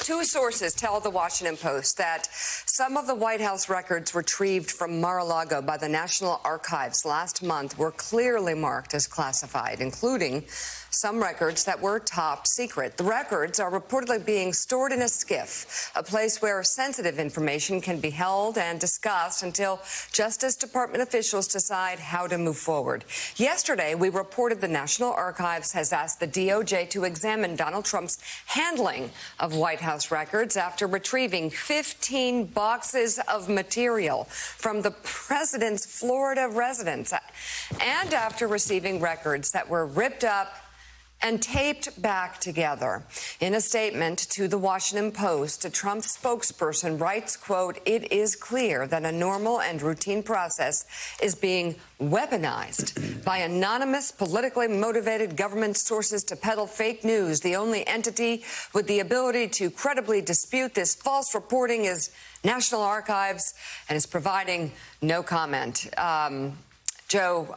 Two sources tell the Washington Post that some of the White House records retrieved from Mar-a-Lago by the National Archives last month were clearly marked as classified, including some records that were top secret. The records are reportedly being stored in a SCIF, a place where sensitive information can be held and discussed until Justice Department officials decide how to move forward. Yesterday, we reported the National Archives has asked the DOJ to examine Donald Trump's handling of White House records after retrieving 15 boxes of material from the president's Florida residence and after receiving records that were ripped up and taped back together. In a statement to the Washington Post, a Trump spokesperson writes, quote, "It is clear that a normal and routine process is being weaponized by anonymous, politically motivated government sources to peddle fake news. The only entity with the ability to credibly dispute this false reporting is National Archives and is providing no comment." Joe,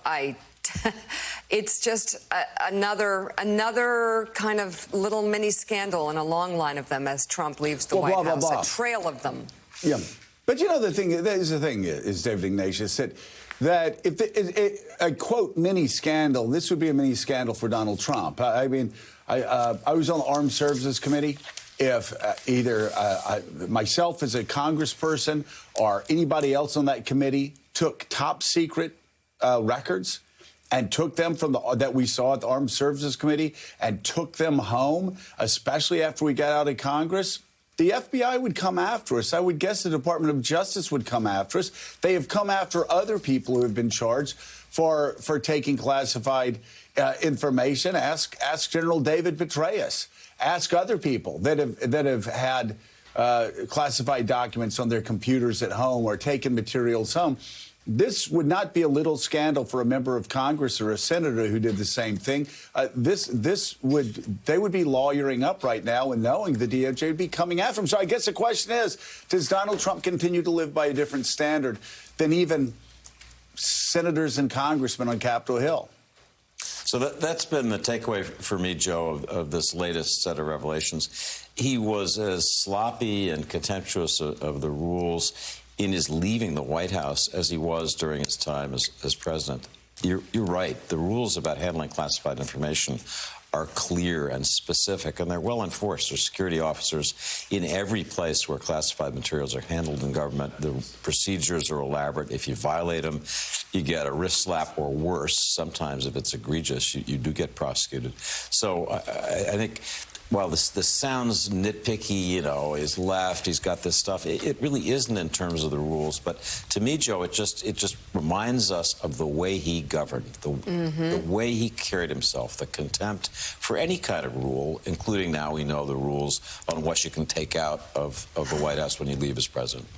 it's just another kind of little mini scandal and a long line of them as Trump leaves the White House, a trail of them. Yeah. But, you know, the thing is, David Ignatius said that if a, quote, mini scandal, this would be a mini scandal for Donald Trump. I mean, I was on the Armed Services Committee. If either myself as a congressperson or anybody else on that committee took top secret records and took them from that we saw at the Armed Services Committee and took them home, especially after we got out of Congress, the FBI would come after us. I would guess the Department of Justice would come after us. They have come after other people who have been charged for taking classified information. Ask General David Petraeus. Ask other people that have had classified documents on their computers at home or taken materials home. This would not be a little scandal for a member of Congress or a senator who did the same thing. They would be lawyering up right now and knowing the DOJ would be coming after them. So I guess the question is, does Donald Trump continue to live by a different standard than even senators and congressmen on Capitol Hill? So that's been the takeaway for me, Joe, of this latest set of revelations. He was as sloppy and contemptuous of the rules in his leaving the White House as he was during his time as president. You're right. The rules about handling classified information are clear and specific, and they're well enforced. There's security officers in every place where classified materials are handled in government. The procedures are elaborate. If you violate them, you get a wrist slap or worse. Sometimes, if it's egregious, you do get prosecuted. So I think, while this sounds nitpicky, you know, he's left, he's got this stuff, it really isn't in terms of the rules. But to me, Joe, it just reminds us of the way he governed, the way he carried himself, the contempt for any kind of rule, including now we know the rules on what you can take out of the White House when you leave as president.